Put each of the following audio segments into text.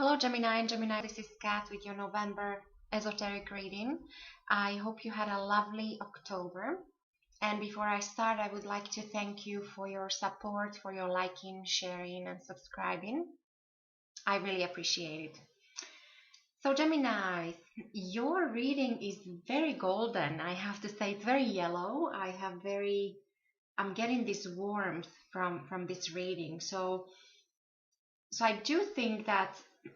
Hello, Gemini and Gemini. This is Kat with your November esoteric reading. I hope you had a lovely October. And before I start, I would like to thank you for your support, for your liking, sharing, and subscribing. I really appreciate it. So, Gemini, your reading is very golden. I have to say, it's very yellow. I'm getting this warmth from this reading. So I do think that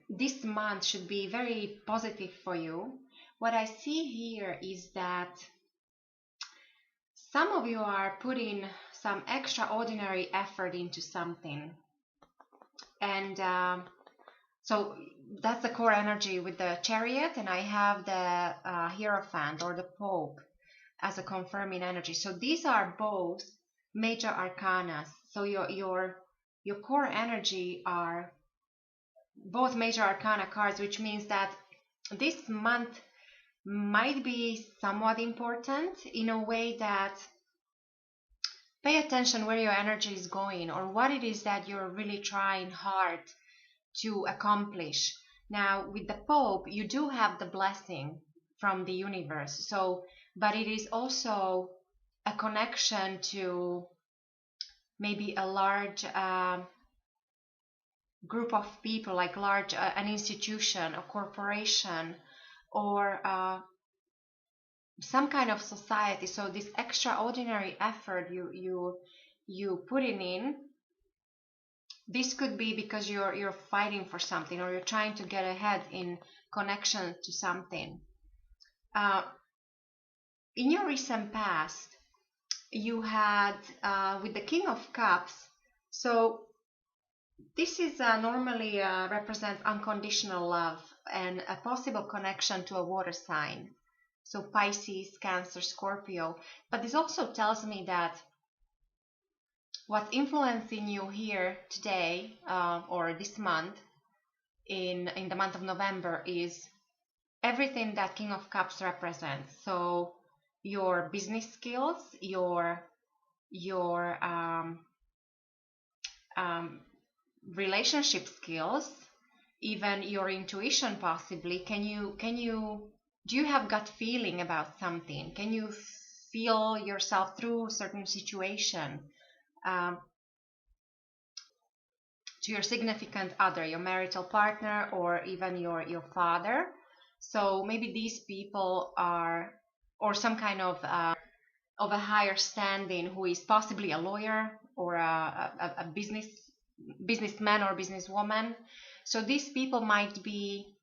this month should be very positive for you. What I see here is that some of you are putting some extraordinary effort into something. And so that's the core energy with the Chariot, and I have the Hierophant or the Pope as a confirming energy. So these are both major arcana. So your core energy are both major arcana cards, which means that this month might be somewhat important in a way that pay attention where your energy is going or what it is that you're really trying hard to accomplish. Now, with the Pope, you do have the blessing from the universe. But it is also a connection to maybe a large group of people, like an institution, a corporation, or some kind of society. So this extraordinary effort you putting in, this could be because you're fighting for something, or you're trying to get ahead in connection to something. In your recent past, you had with the King of Cups. So this is normally represents unconditional love and a possible connection to a water sign. So Pisces, Cancer, Scorpio. But this also tells me that what's influencing you here today or this month, in the month of November, is everything that King of Cups represents. So your business skills, your relationship skills, even your intuition possibly. Do you have gut feeling about something? Can you feel yourself through a certain situation? To your significant other, your marital partner, or even your father. So maybe these people are, or some kind of a higher standing, who is possibly a lawyer or a businessman or businesswoman. So these people might be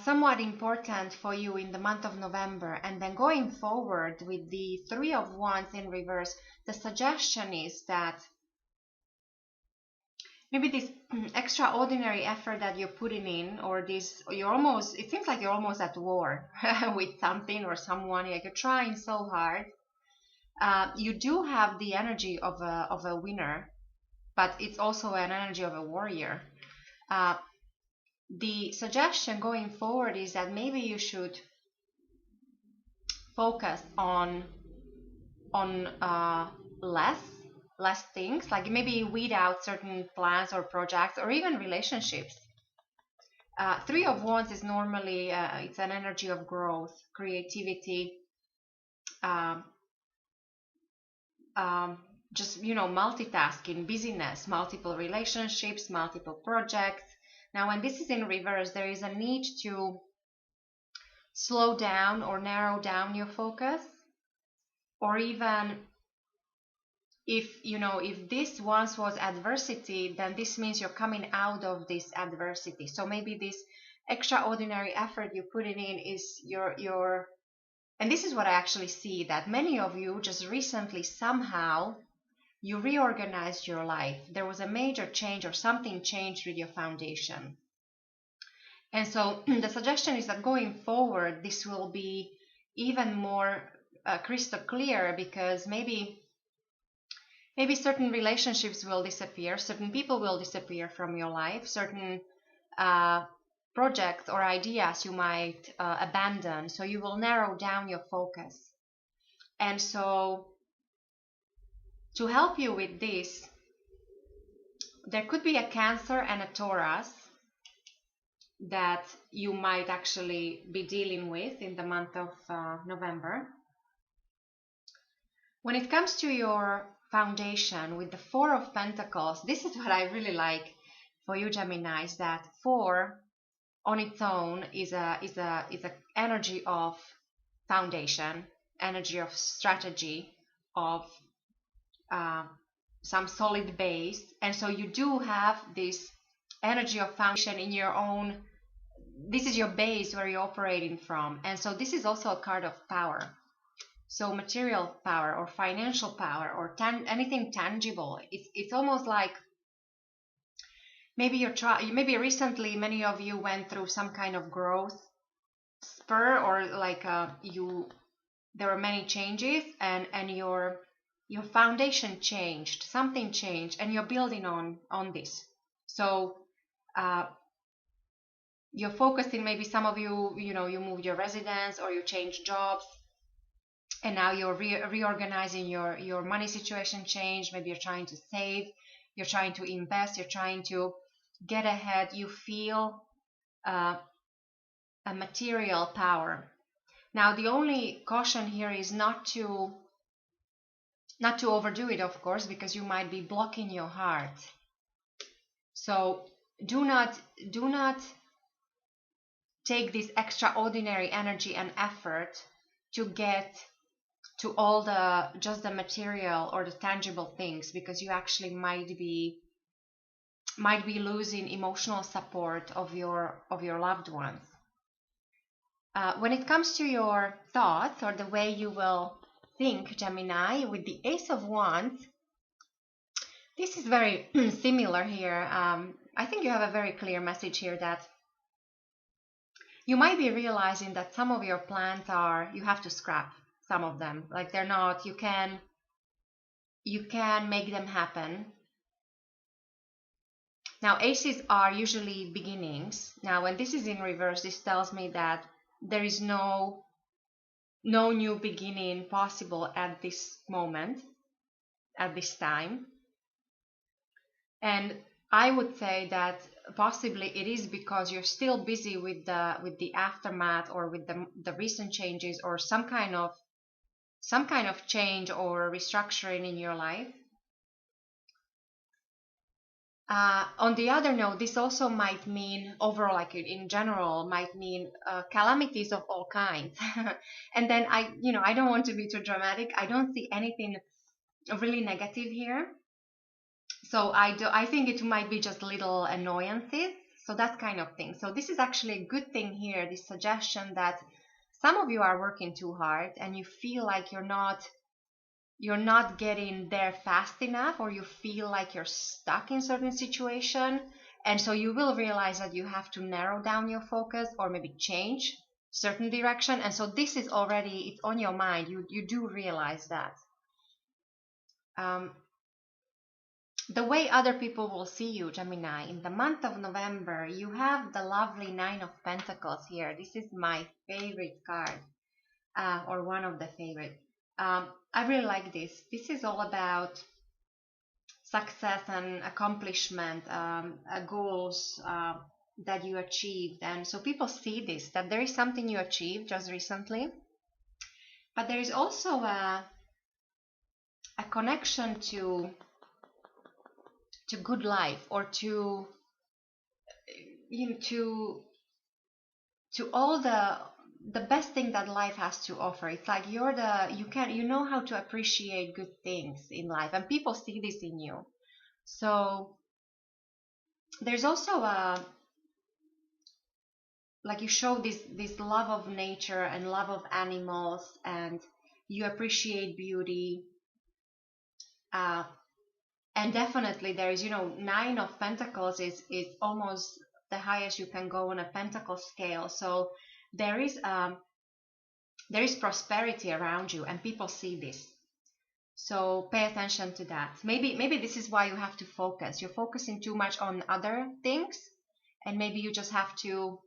somewhat important for you in the month of November. And then going forward with the Three of Wands in reverse, the suggestion is that maybe this extraordinary effort that you're putting in, or it seems like you're almost at war with something or someone, like you're trying so hard. You do have the energy of a winner, but it's also an energy of a warrior. The suggestion going forward is that maybe you should focus on less things, like maybe weed out certain plans or projects or even relationships. Three of Wands is normally it's an energy of growth, creativity, just multitasking, busyness, multiple relationships, multiple projects. Now when this is in reverse, there is a need to slow down or narrow down your focus, or even if this once was adversity, then this means you're coming out of this adversity. So maybe this extraordinary effort you put in is your and this is what I actually see, that many of you just recently somehow you reorganized your life. There was a major change, or something changed with your foundation. And so the suggestion is that going forward, this will be even more crystal clear, because maybe certain relationships will disappear, certain people will disappear from your life, certain projects or ideas you might abandon. So you will narrow down your focus. And so to help you with this, there could be a Cancer and a Taurus that you might actually be dealing with in the month of November. When it comes to your foundation with the Four of Pentacles, this is what I really like for you, Gemini, is that 4 on its own is a energy of foundation, energy of strategy, of some solid base. And so you do have this energy of foundation in your own. This is your base where you're operating from. And so this is also a card of power. So material power or financial power or anything tangible. It's almost like maybe maybe recently many of you went through some kind of growth spur, or like there were many changes, and your foundation changed, something changed, and you're building on this. So you're focusing, maybe some of you, you moved your residence or you changed jobs, and now you're reorganizing your money situation change. Maybe you're trying to save, you're trying to invest, you're trying to get ahead. You feel a material power. Now the only caution here is not to overdo it, of course, because you might be blocking your heart. So do not take this extraordinary energy and effort to get to all just the material or the tangible things, because you actually might be losing emotional support of your loved ones. When it comes to your thoughts or the way you will think, Gemini, with the Ace of Wands, this is very similar here. I think you have a very clear message here that you might be realizing that some of your plans you have to scrap some of them. Like they're not, you can make them happen. Now, aces are usually beginnings. Now, when this is in reverse, this tells me that there is no new beginning possible at this moment, at this time. And I would say that possibly it is because you're still busy with the aftermath, or with the recent changes, or some kind of change or restructuring in your life. On the other note, this also might mean overall, like in general, might mean calamities of all kinds. And then I don't want to be too dramatic. I don't see anything really negative here. So I think it might be just little annoyances. So that kind of thing. So this is actually a good thing here, this suggestion that some of you are working too hard and you feel like you're not getting there fast enough, or you feel like you're stuck in certain situation, and so you will realize that you have to narrow down your focus or maybe change certain direction. And so this is already, it's on your mind. You do realize that. The way other people will see you, Gemini, in the month of November, you have the lovely Nine of Pentacles here. This is my favorite card, or one of the favorite. I really like this. This is all about success and accomplishment, goals that you achieved. And so people see this, that there is something you achieved just recently. But there is also a connection to good life, or to all the best thing that life has to offer. It's like you know how to appreciate good things in life, and people see this in you. So there's also like you show this love of nature and love of animals, and you appreciate beauty. And definitely there is, Nine of Pentacles is almost the highest you can go on a pentacle scale. So there is prosperity around you, and people see this. So pay attention to that. Maybe this is why you have to focus. You're focusing too much on other things, and maybe you just have to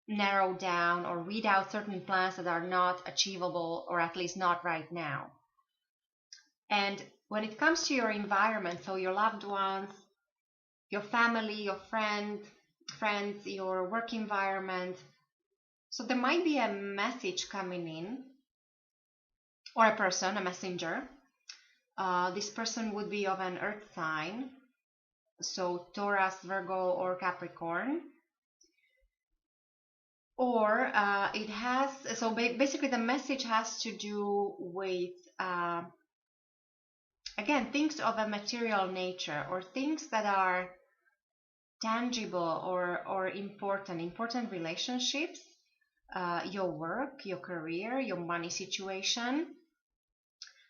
narrow down or weed out certain plans that are not achievable, or at least not right now. And when it comes to your environment, so your loved ones, your family, your friends, your work environment, so there might be a message coming in, or a person, a messenger. This person would be of an earth sign, so Taurus, Virgo, or Capricorn. Or it has, so basically the message has to do with, again, things of a material nature, or things that are tangible or important relationships, your work, your career, your money situation.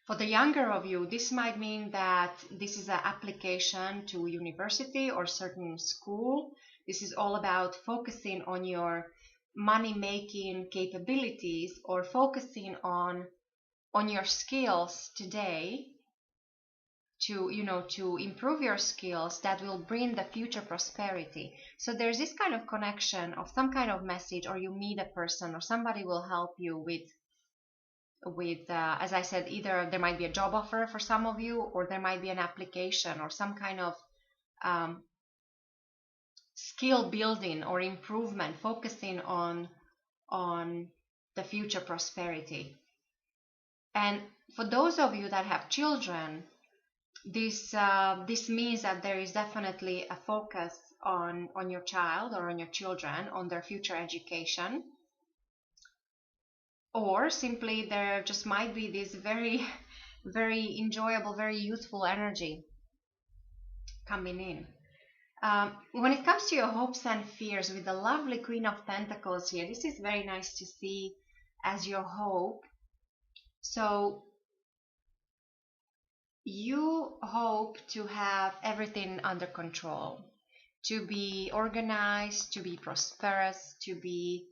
For the younger of you, this might mean that this is an application to university or certain school. This is all about focusing on your money making capabilities, or focusing on your skills today, to improve your skills that will bring the future prosperity. So there's this kind of connection of some kind of message, or you meet a person, or somebody will help you with as I said, either there might be a job offer for some of you, or there might be an application or some kind of skill building or improvement, focusing on the future prosperity. And for those of you that have children, this means that there is definitely a focus on your child or on your children, on their future education. Or simply there just might be this very, very enjoyable, very youthful energy coming in. When it comes to your hopes and fears, with the lovely Queen of Pentacles here, this is very nice to see as your hope. So you hope to have everything under control, to be organized, to be prosperous, to be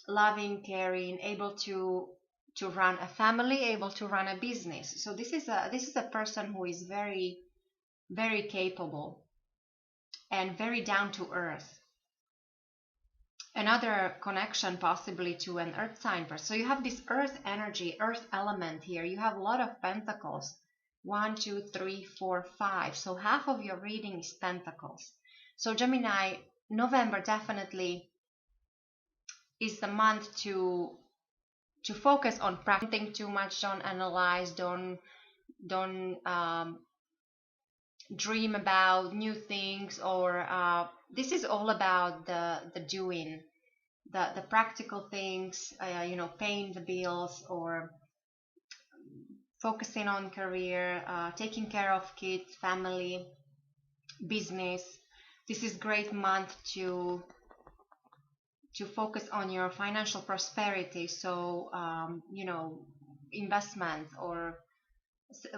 loving, caring, able to run a family, able to run a business. So this is a person who is very, very capable and very down to earth. Another connection possibly to an earth sign person. So you have this earth energy, earth element here. You have a lot of pentacles. 1, 2, 3, 4, 5. So half of your reading is pentacles. So Gemini, November definitely is the month to focus on practicing too much. Don't analyze, don't dream about new things, or this is all about the doing, the practical things, paying the bills, or focusing on career, taking care of kids, family, business. This is great month to focus on your financial prosperity. So investment, or,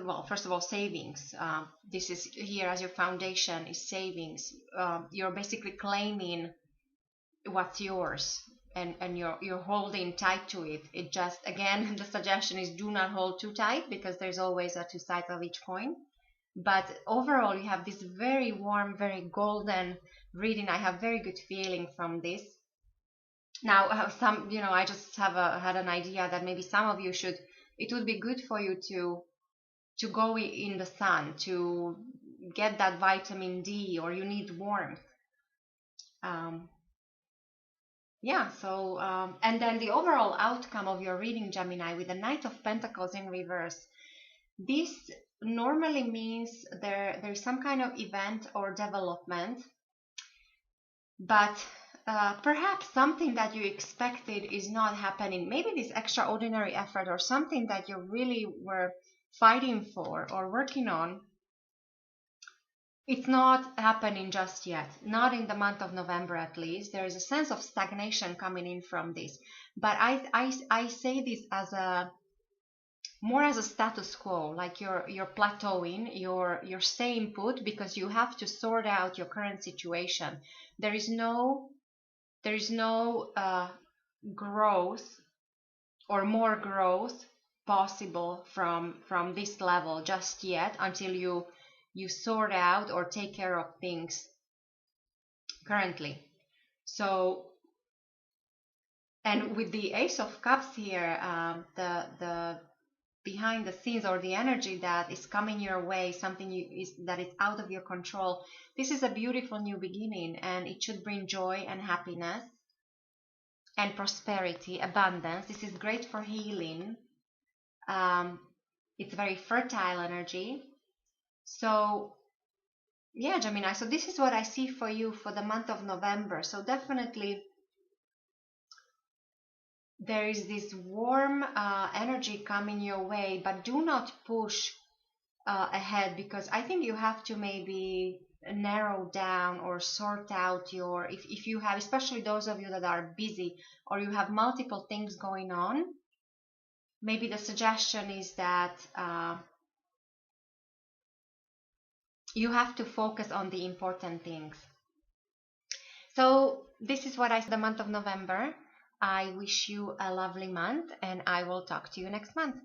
well, first of all, savings. This is here as your foundation is savings. You're basically claiming what's yours, and you're holding tight to it. It just, again, the suggestion is do not hold too tight, because there's always two sides of each coin. But overall, you have this very warm, very golden reading. I have very good feeling from this. Now, I just had an idea that maybe some of you it would be good for you to go in the sun to get that vitamin D, or you need warmth. And then the overall outcome of your reading, Gemini, with the Knight of Pentacles in reverse, this normally means there's some kind of event or development, but perhaps something that you expected is not happening. Maybe this extraordinary effort, or something that you really were fighting for or working on, it's not happening just yet. Not in the month of November, at least. There is a sense of stagnation coming in from this. But I say this as more as a status quo, like you're plateauing, you're staying put, because you have to sort out your current situation. There is no growth, or more growth possible from this level just yet, until you sort out or take care of things currently. So, and with the Ace of Cups here, the behind the scenes, or the energy that is coming your way, something that is out of your control. This is a beautiful new beginning, and it should bring joy and happiness and prosperity, abundance. This is great for healing. It's very fertile energy. So yeah, Gemini, so this is what I see for you for the month of November. So definitely there is this warm energy coming your way, but do not push ahead, because I think you have to maybe narrow down or sort out your, if you have, especially those of you that are busy or you have multiple things going on, maybe the suggestion is that you have to focus on the important things. So this is what I said the month of November. I wish you a lovely month, and I will talk to you next month.